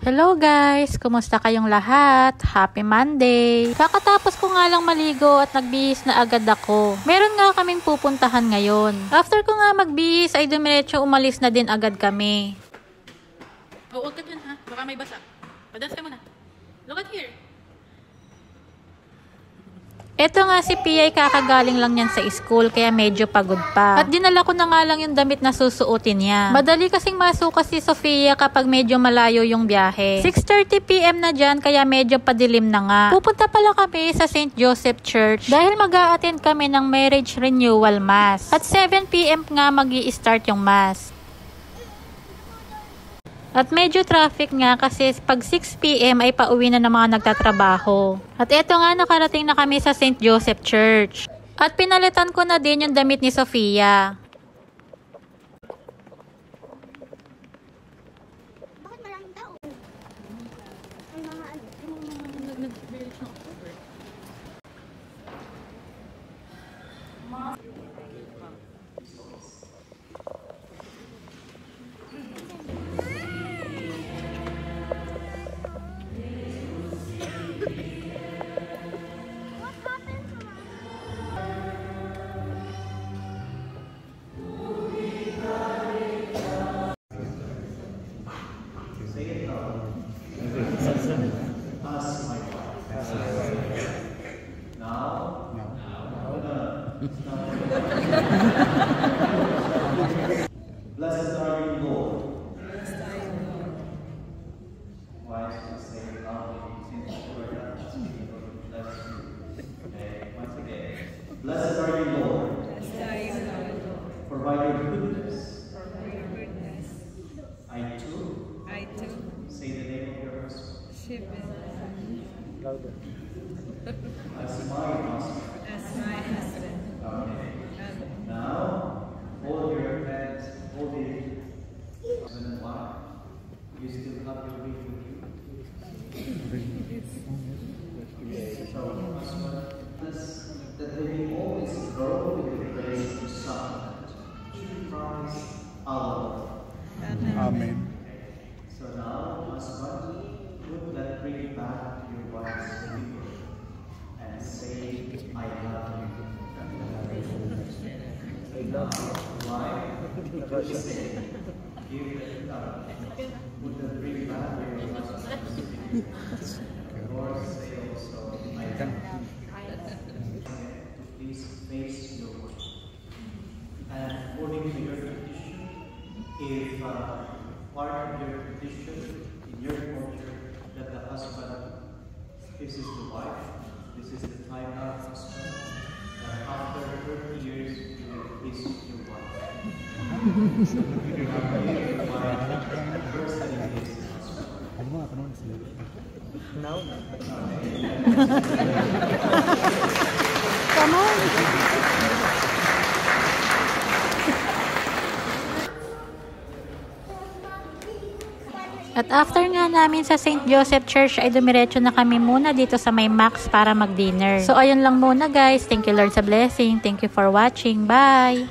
Hello guys! Kumusta kayong lahat? Happy Monday! Kakatapos ko nga lang maligo at nagbihis na agad ako. Meron nga kaming pupuntahan ngayon. After ko nga magbihis ay dumiretso umalis na din agad kami. Oh, huwag ka dun ha. Baka may basa. Padance ka muna. Look at here. Eto nga si Pia ay kakagaling lang niyan sa school kaya medyo pagod pa. At dinala ko na nga lang yung damit na susuotin niya. Madali kasing masukas si Sofia kapag medyo malayo yung biyahe. 6:30 PM na dyan kaya medyo padilim na nga. Pupunta pala kami sa St. Joseph Church dahil mag-a-attend kami ng marriage renewal mass. At 7 PM nga mag-i-start yung mass. At medyo traffic nga kasi pag 6 PM ay pauwi na ng mga nagtatrabaho. At eto nga nakarating na kami sa St. Joseph Church. At pinalitan ko na din yung damit ni Sofia. Bakit maraming tao? Ay mga ano? Nag-marriage ng October. Blessed are you, Lord. Why should we say loudly, since you are not speaking, bless you. Okay, once again. Blessed are you, Lord. For by your goodness, I too say the name of your husband. As my husband. Amen. Now, hold your hands, hold it, husband and wife. You still have your ring with you. So, husband, that they may always grow in the grace of Son, Christ our Lord. Amen. So now, husband, put that ring back to your wife's finger and say, I love you. Now, wife, just say, give it love. Put the ring back to your husband's finger. Lord, say also, I love you. Please face your wife. And according to your tradition, if part of your tradition in your culture that the husband kisses the wife, this is the time now, husband, that after 30 years you will kiss your wife. You have to give your wife the first time you kiss the husband. No. Come on! At after nga namin sa St. Joseph Church ay dumiretso na kami muna dito sa may Max para mag-dinner. So ayun lang muna guys. Thank you Lord sa blessing. Thank you for watching. Bye!